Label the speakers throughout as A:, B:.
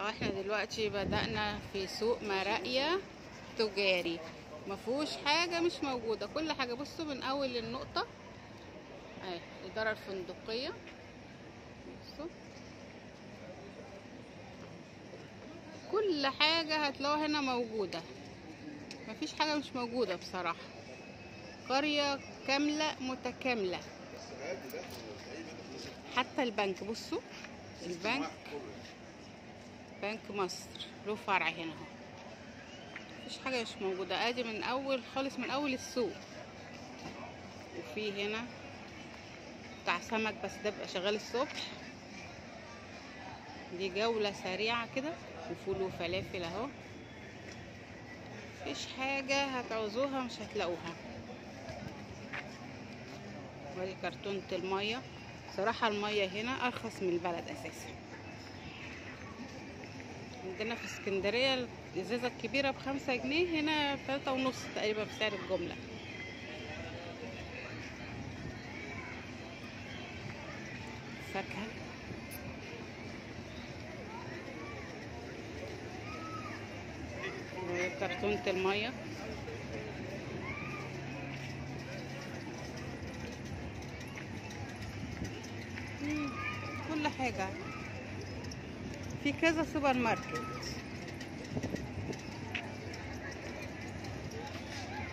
A: احنا دلوقتي بدأنا في سوق مراقية تجاري، مفهوش حاجة مش موجودة، كل حاجة. بصوا من اول النقطة اهي الإدارة الفندقية، بصوا كل حاجة هتلاقوها هنا موجودة، مفيش حاجة مش موجودة بصراحة. قرية كاملة متكاملة. حتى البنك، بصوا البنك، بنك مصر له فرع هنا اهو، مفيش حاجة مش موجودة. ادي من اول خالص، من اول السوق. وفي هنا بتاع سمك، بس ده بيبقى شغال الصبح. دي جولة سريعة كده، وفول وفلافل اهو. مفيش حاجة هتعوزوها مش هتلاقوها. ودي كرتونة المية. صراحة المية هنا ارخص من البلد اساسا. عندنا في اسكندرية الازازة الكبيرة ب5 جنيه، هنا 3.5 تقريبا بسعر الجملة. فاكهة، كرتونة المية. كل حاجة في كذا سوبر ماركت،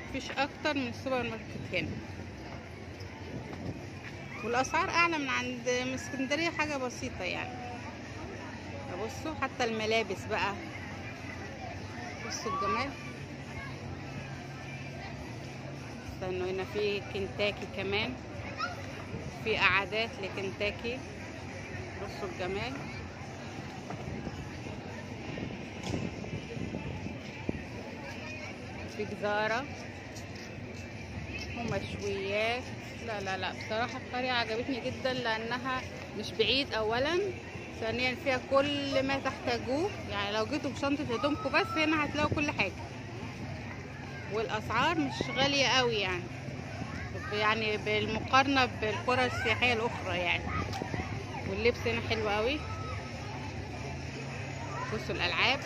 A: مفيش اكتر من سوبر ماركت هنا، والاسعار اعلى من اسكندرية حاجة بسيطة يعني. بصوا حتى الملابس بقى، بصوا الجمال. استنوا، هنا في كنتاكي كمان، في قعدات لكنتاكي. بصوا الجمال. في جزارة ومشويات. لا لا لا، بصراحة القرية عجبتني جدا لأنها مش بعيد أولا، ثانيا فيها كل ما تحتاجوه. يعني لو جيتوا بشنطة هدومكم بس هنا هتلاقوا كل حاجة، والأسعار مش غالية قوي يعني بالمقارنة بالقرى السياحية الأخرى يعني. واللبس هنا حلو قوي. بصوا الألعاب،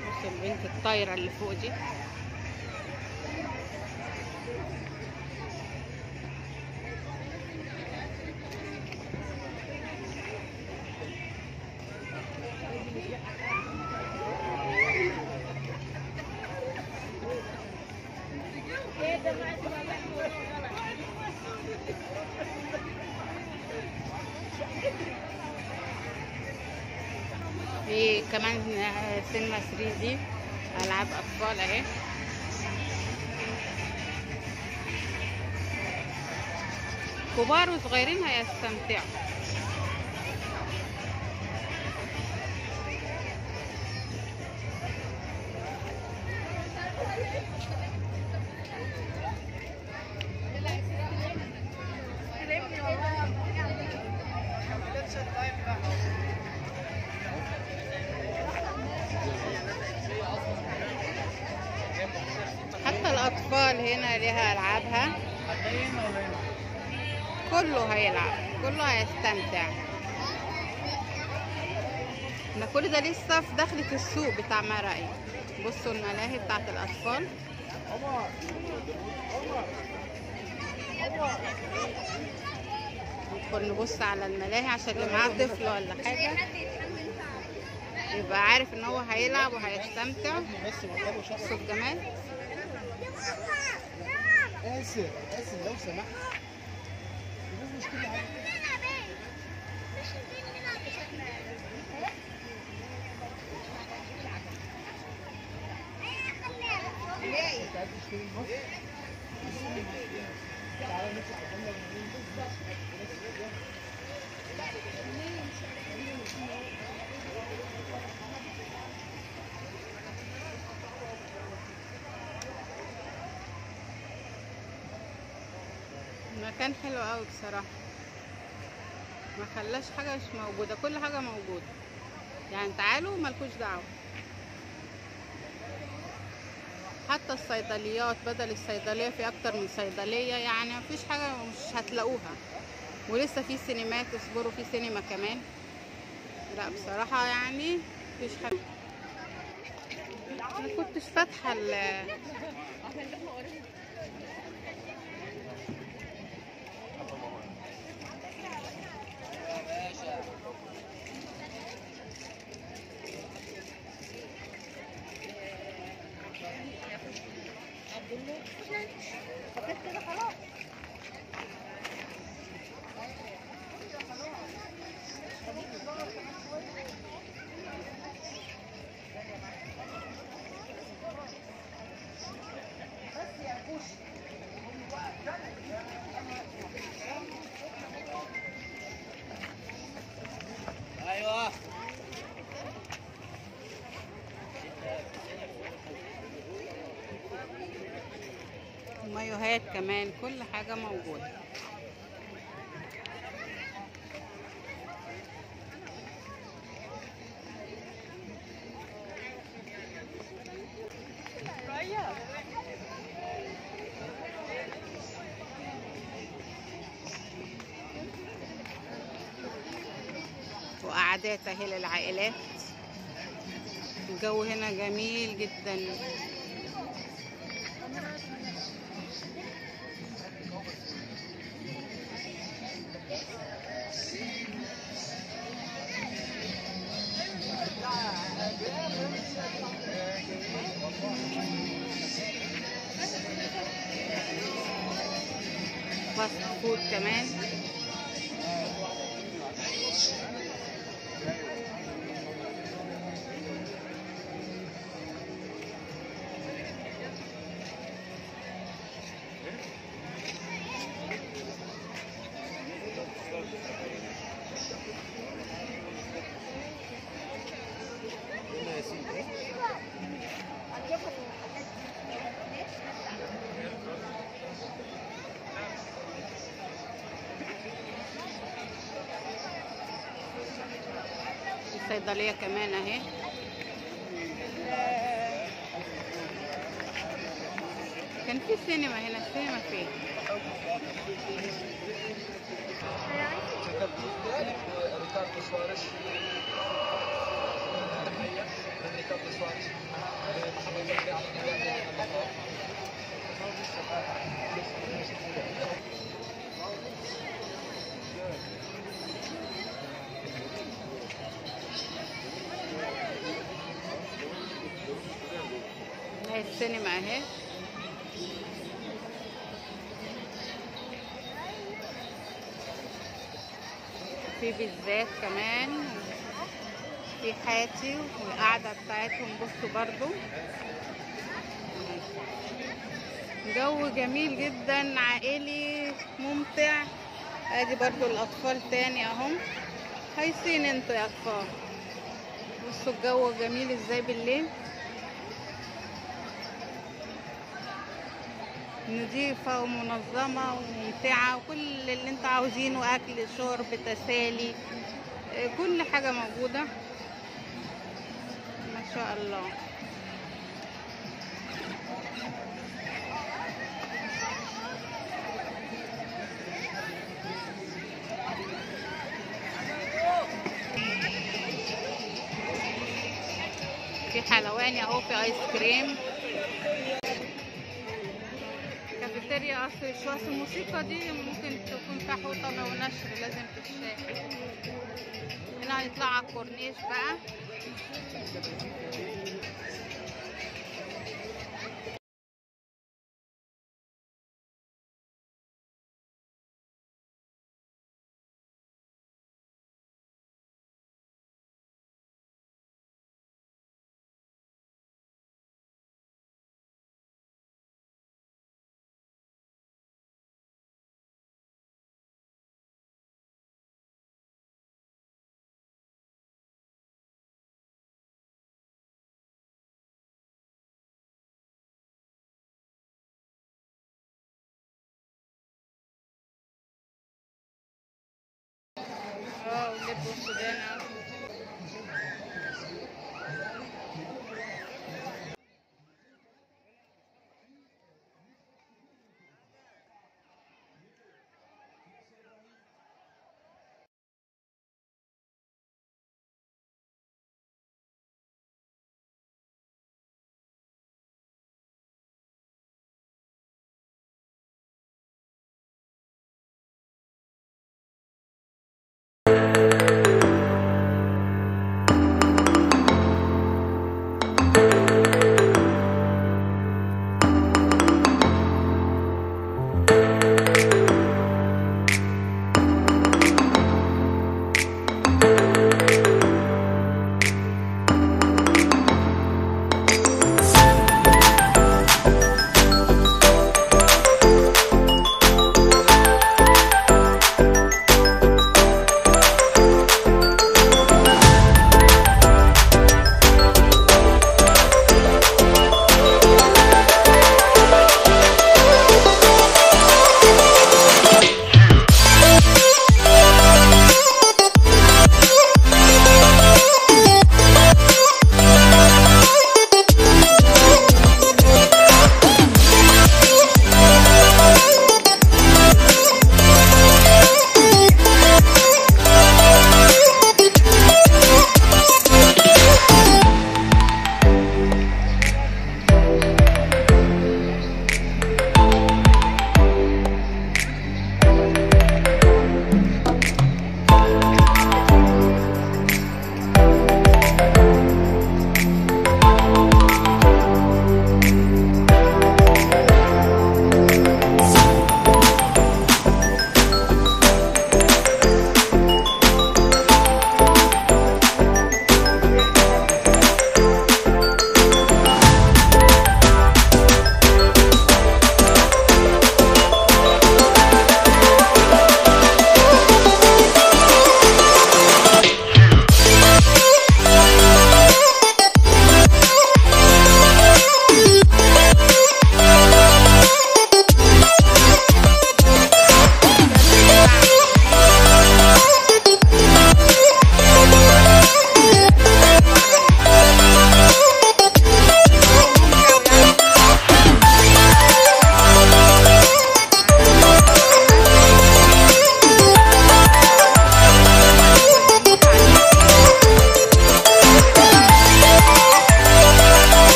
A: بصوا البنت الطايرة اللي فوق دي. في كمان سينما 3D، ألعاب أطفال أهي. كبار وصغيرين هيستمتعوا. حتى الأطفال هنا ليها ألعابها، كله هيلعب، كله هيستمتع. احنا كل ده لسه في دخلة السوق بتاع مراقي. بصوا الملاهي بتاعت الأطفال. ندخل نبص على الملاهي عشان اللي معاه طفل ولا حاجة يبقى عارف ان هو هيلعب وهيستمتع. بصوا الجمال.
B: آسر لو سمحت، مش كل حاجة.
A: المكان حلو قوي بصراحة، ما خلاش حاجة مش موجودة، كل حاجة موجودة يعني. تعالوا مالكوش دعوة. حتى الصيدليات، بدل الصيدلية في اكتر من صيدلية، يعني مفيش حاجة مش هتلاقوها. ولسه في سينمات، اصبروا، في سينما كمان. لا بصراحة يعني مفيش حاجة. انا كنتش فاتحة
B: ايوه.
A: مايوهات كمان، كل حاجة موجودة. وقعدات اهي للعائلات. الجو هنا جميل جدا. فاست فود كمان. الصيدلية كمان اهي. كان في سينما هنا، السينما فين؟ هي السينما اهي. في بيتزات كمان، في حاتي والقعدة بتاعتهم. بصوا برضو جو جميل جدا، عائلي ممتع. ادي برضو الاطفال تاني اهم. هايصين انتوا يا اطفال. بصوا الجو جميل ازاي بالليل، نظيفة ومنظمة وممتعة، وكل اللي انتوا عاوزينه، اكل شرب تسالي، كل حاجة موجودة ما شاء الله. في حلواني اهو، في ايس كريم. كافيتيريا اصل شو اصل الموسيقى دي ممكن تكون فيها حوطة ونشر، لازم تتشاف. هنا هنطلع على الكورنيش بقى.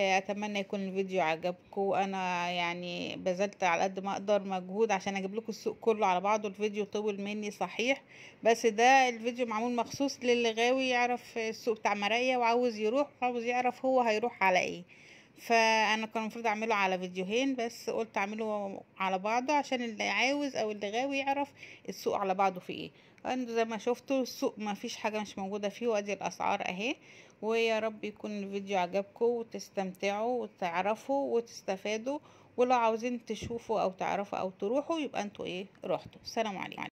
A: اتمنى يكون الفيديو عجبكم. انا يعني بذلت على قد ما اقدر مجهود عشان اجيب لكم السوق كله على بعضه. الفيديو طول مني صحيح، بس ده الفيديو معمول مخصوص للي غاوي يعرف السوق بتاع مراقيا وعاوز يروح وعاوز يعرف هو هيروح على ايه. فانا كان المفروض اعمله على فيديوهين، بس قلت اعمله على بعضه عشان اللي عاوز او اللي غاوي يعرف السوق على بعضه في ايه. انتوا زي ما شفتوا السوق ما فيش حاجه مش موجوده فيه، وادي الاسعار اهي. ويا رب يكون الفيديو عجبكم وتستمتعوا وتعرفوا وتستفادوا. ولو عاوزين تشوفوا او تعرفوا او تروحوا يبقى انتوا ايه رحتوا. السلام عليكم.